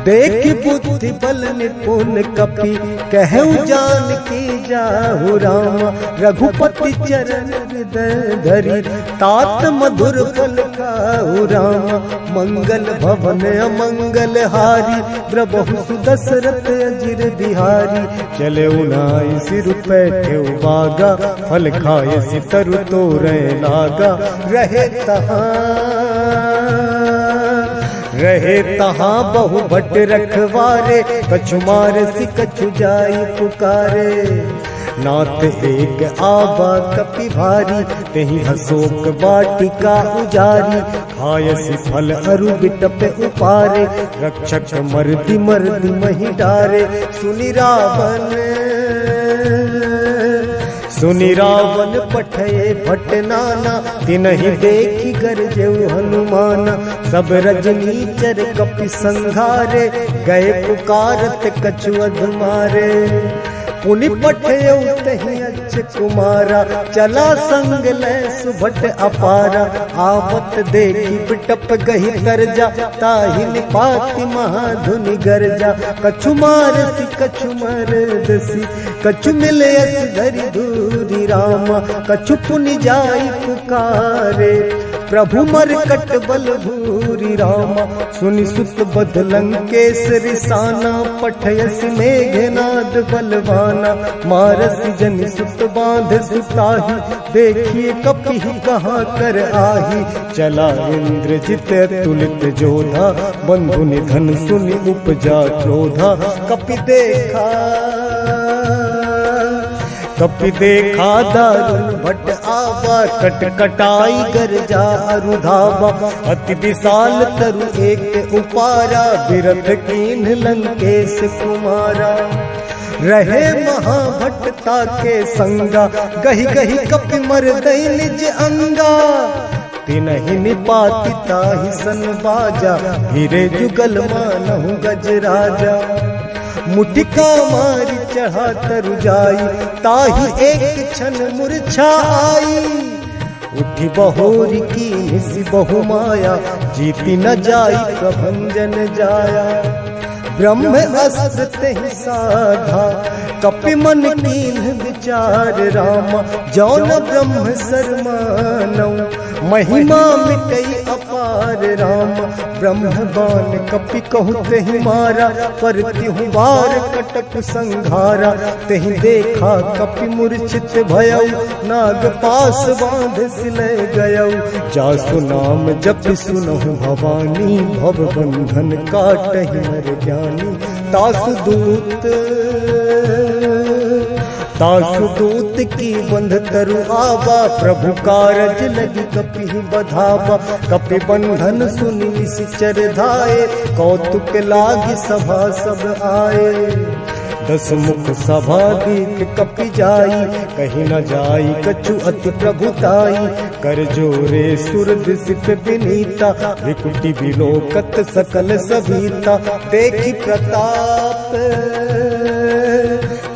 देख बुद्धि बल निपुण कपि कहु जान की जाहु रामा। रघुपति चरण हृदय धरि तात मधुर फल खाहु रामा। मंगल भवन अमंगल हारी प्रभु सुदशरथ अजिर बिहारी। चले उनाई सिर पैठे बागा फल खाए सितरु तोरे लागा। रहे तहाँ बहु भट रखवारे कछु मार सी कछु जाई पुकारे। नाथ एक आबा कपि भारी तेहि अशोक वाटिका उजारी। खायसी फल अरु बिटप उपारे रक्षक मर्दि मर्दि मही डारे। सुनि रावण पठये भट नाना तिनहि देखि गरजेउ हनुमाना। सब रजनीचर कपि संघारे गए पुकारत कछु अधमारे। पुनि पठयउ तहि अच्छ कुमारा चला संग लै सुभट अपारा। आवत देखि बिटप गहि करजा ताहि निपाति महाधुनि गरजा। कछु मारसी कछु मरदसी कछु मिले अस धरि दूरी रामा। कछु पुनि जाई पुकारे प्रभु मरकट बल भूरि रामा। सुनि सुत बध लंकेश रिसाना पठयसि मेघनाद बलवाना। मारसि जनि सुत बांध सुताही देखिए कपि कहाँ कर आही। चला इंद्रजित तुलित जोधा बंधु निधन सुनि उपजा क्रोधा। कपि देखा दारुण भट आवा कटकटाई गरजा अरुधावा। अति विशाल तरु एक उपारा बिरथ कीन्ह लंकेश कुमारा। रहे महाभट्टा के संगा गहि गहि कपि मर दई निज अंगा। तिनहि निपाति ताहि सन बाजा हीरे जुगल मानहु गजराजा। मुटिका मारी चढ़ा तरु जाई ताहि एक क्षण मूर्छा आई। उठी बहोरी की निसी बहु माया जीती न जाई प्रभंजन जाया। ब्रह्म अस्त्र तेहि साधा कपि मन कीन्ह विचार रामा। जौन ब्रह्म शर्मानौ महिमा मिटई अपार रामा। ब्रह्म बाण कपि कहु तेहि मारा पर तिहु बार कटक संघारा। तेहि देखा कपि मूर्छित भयउ नाग पास बांध सिलय गयउ। जासु नाम जपि सुनहु भवानी भव बंधन काटहि नर ज्ञानी। तासु दूत की बंध तरु आवा प्रभु कारज लगी कपि बधावा। कपि बंधन सुनि निश्चर धाये कौतुक लागी सभा सब आए। 10 मुख सभा दीक कपि जाई कहीं न जाई कछु अति प्रभुताई। कर जोरे सुर दिसित विनीता विकुटी विलोकत सकल सभीता।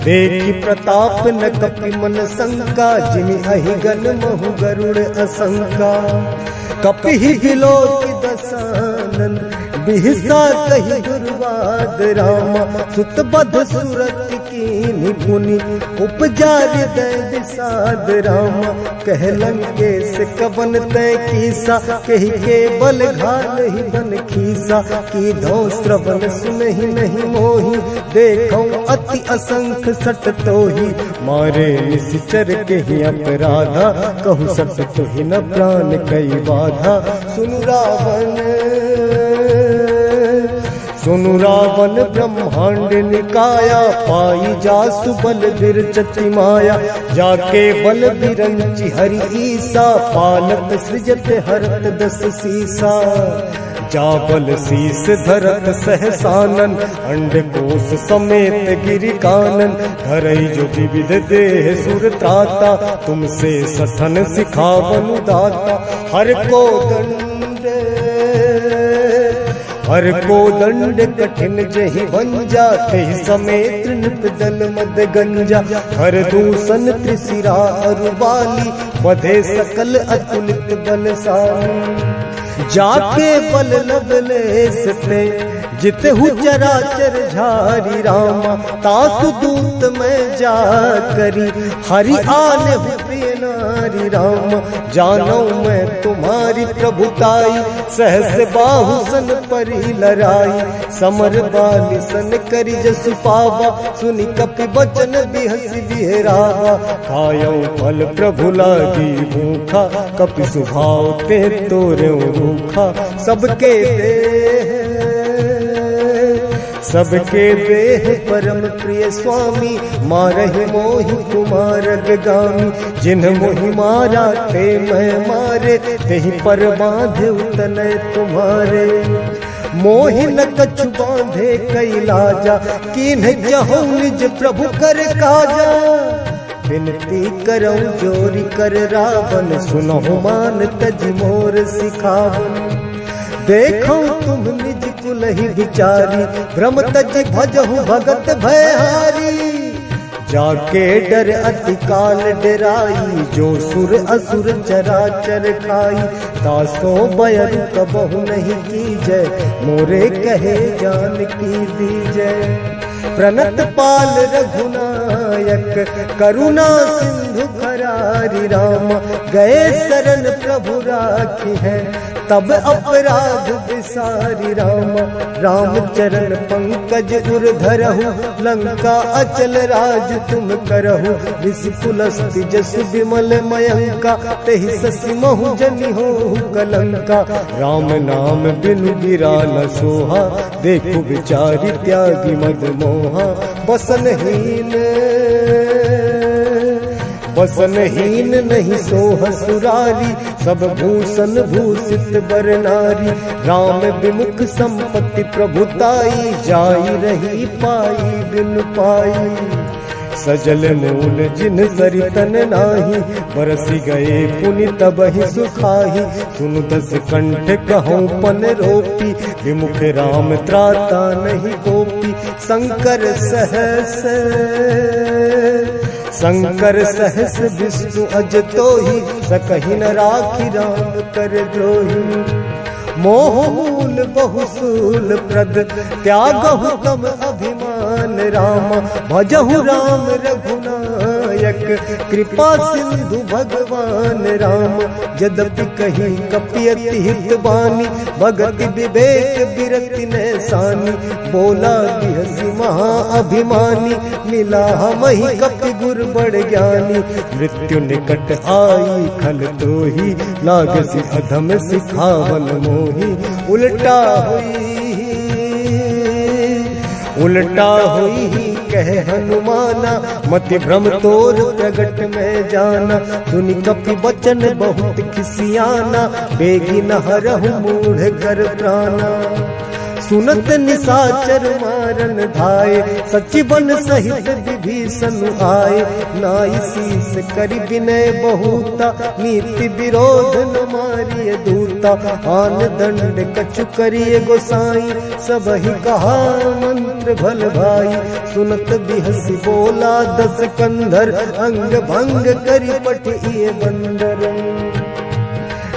देखि प्रताप न कपि मन शंका जिनि अहिगन महु गरुड़ असंका। कपि विलोकि दसानन बिहसा कहि दुर्वाद रामा। सुत बध सुरत की निपुनि उपजा हृदय विषाद रामा। कह लंकेश कवन तय कीसा कहि के बल घाल ही बन खीसा। की धौ श्रवण सुनहि नहीं मोहि देखौ अति असंख सट तोहि। मारे निश्चर के ही अपराधा कहु सट तोहि न प्राण कई बाधा। सुनु रावण ब्रह्मांड निकाया पाई जासु बल बिरचति माया। जाके बल बिरंचि हरि ईसा पालत सृजत हरत 10 सीसा। जाबल शीस धरत सहसानन अंडकोश समेत गिरि कानन। धरई जो विविध देह सुर त्राता तुमसे सठन सिखावनु दाता। हर को दंड कठिन जहि भंजा तेहि समेत नृप दल मद गंजा। हर दूषण त्रिशिरा अरुबाली बधे सकल अतुलित बलशाली। जाके बल लवलेश ते जितहु चराचर झारी रामा, तासु दूत में जा करी, हरि आने हूँ प्रिय नारी रामा, जानो मैं तुम्हारी प्रभुताई, सहस बाहु सन परी लराई, समर बाली सन करी जसु पावा, सुनि कपि बचन बिहसि बिहरावा, खायो फल प्रभु लागी भूखा, कपि सुभाव ते तोरे रूखा, सबके देह परम प्रिय स्वामी, मारहि मोहि कुमार गामी, जिन्ह मोहि मारा ते मैं मारे, तेहि पर बांधे तनय तुम्हारे, मोहि न कछु बांधे कई लाजा, कीन्ह जहु निज प्रभु कर काजा, विनती करऊं जोरी कर रावण, सुनहु मान तज मोर सिखावन, देखो तुम निज कुलहि विचारी, भ्रम तज भजहु भगत भयहारी, जाके डर अति काल डराई, जो सुर असुर चराचर खाई, दासो बयरु कबहु नहीं कीजय, मोरे कहे जान की दीजय, प्रणत पाल रघुनायक, करुणा सिंधु खरारी रामा, गए शरण प्रभु राखी है, तब अपराध विसारी रामा, रामचरण पंकज उर धरहु, लंका अचल राज तुम करहु, विपुलस्ति जसु विमल मयंका, तेहि ससि महु जनि होहु कलंका, राम नाम बिनु बिराल सोहा, देखु विचारि त्यागी मद मोहा, बसनहीन नहीं सोह सुरारी, सब भूषण भूषित बर नारी, राम विमुख संपत्ति प्रभुताई, जाई रही पाई बिनु पाई, सजल मूल जिन सरितन नाही, बरसी गए पुनि तबहि सुखाही, सुनु दस कंठ कहूँ पन रोपी, विमुख राम त्राता नहीं गोपी, शंकर सहस विष्णु अज तोहि, सकहि न राखी राम कर द्रोही, मोह मूल बहुसूल प्रद, त्यागहु कम अभिमान रामा, भजहु राम रघुनायक, कृपा सिंधु भगवान राम, यद्यपि कही कपियति हित बानी, भगति विवेक बिरति नैसानी, बोला बिहसी महा अभिमानी, मिला हमहि कपि गुर बड़ ज्ञानी, मृत्यु निकट आई खल तोहि, लागसी अधम सिखावन मोहि, उल्टा हुई कह हनुमाना, मति भ्रम तोर प्रगट में जाना, सुनि कपि बचन बहुत खिसियाना, बेगी न हरहु मूढ़ कर प्राणा, सुनत निशाचर मारन धाये, सचिवन सहित विभीषण आए, नाई शीस करि विनय बहुता, नीति विरोध न मारिय दूता, आन दंड कछु करिय गोसाई, सबहि कहा मंत्र भल भाई, सुनत बिहसी बोला दस कंधर, अंग भंग करि पठिए बंदर,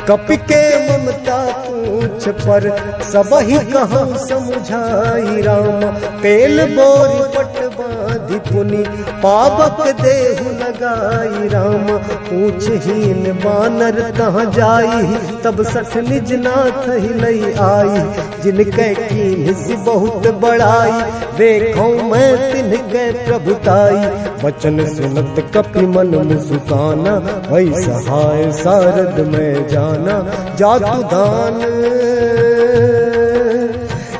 कपि के ममता पूछ पर, सबहि कहूँ समुझाई रामा, तेल बोरी पट बांधि पुनि, पावक देहु लगाई रामा, पूछहीन बानर तहाँ जाई, तब सठ निज नाथ ही लई आई, जिनके कीन्हि बहुत बड़ाई, देखो मैं तिनके प्रभुताई, वचन सुनत कपि मन मुसुकाना, वही सहाय सारद में जाना,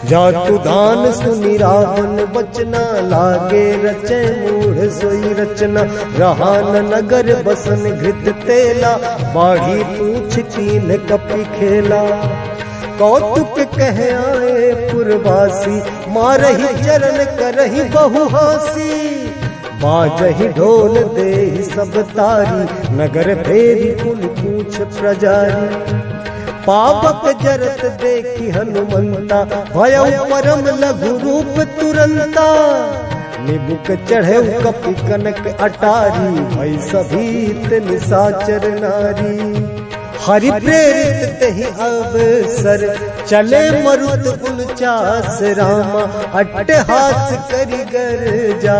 जातु दान सुनि रावण बचना, लागे रचे मूढ़ सोई रचना, रहा न नगर बसन घृत तेला, बाढ़ी पूछ कीन कपि खेला, कौतुक कह आए पुरवासी, मारहि चरण करहि बहु हासी, बाजहि ढोल देहि सब तारी, नगर फेरी कुल पूछ प्रजारी, पावक जरत देखी हनुमंता, भयउ परम लघु रूप तुरंता, निबुक चढ़े कपि कनक अटारी, भई सभीत निशाचर नारी, हरि प्रेरित तेहि अवसर, चले मरुत 49 रामा अट्टहास करि गर्जा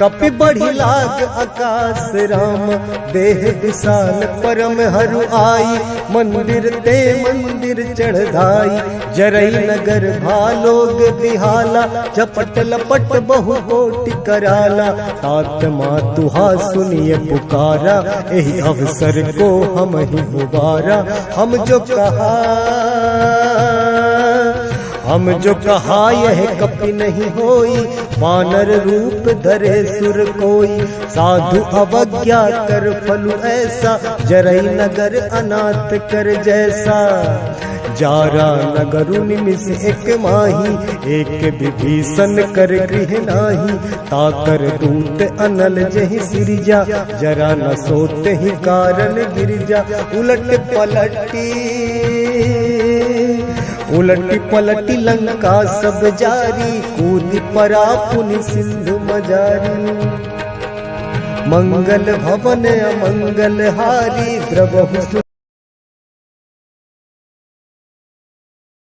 कपि बढ़ी लाग आकाश राम देह विशाल परम हरु आई मंदिर ते मंदिर चढ़ाई जरई नगर भालोग बिहाला चपट लपट बहु कोटि कराला तात मातुहा सुनिए पुकारा यही अवसर को हम ही गुबारा हम जो कहा यह कपि नहीं होई वानर रूप धरे सुर कोई साधु अवज्ञा कर फलु ऐसा जरई नगर अनाथ कर जैसा जारा नगरु निमिष एक माही एक विभीषण कर गृह नाही ताकर दूत अनल जहि सिरजा जरा न सोते ही कारण गिरजा उलटी पलटी लंका सब जारी कूद परा पुनि सिंधु मजारी मंगल भवन अमंगल हारी द्रवहु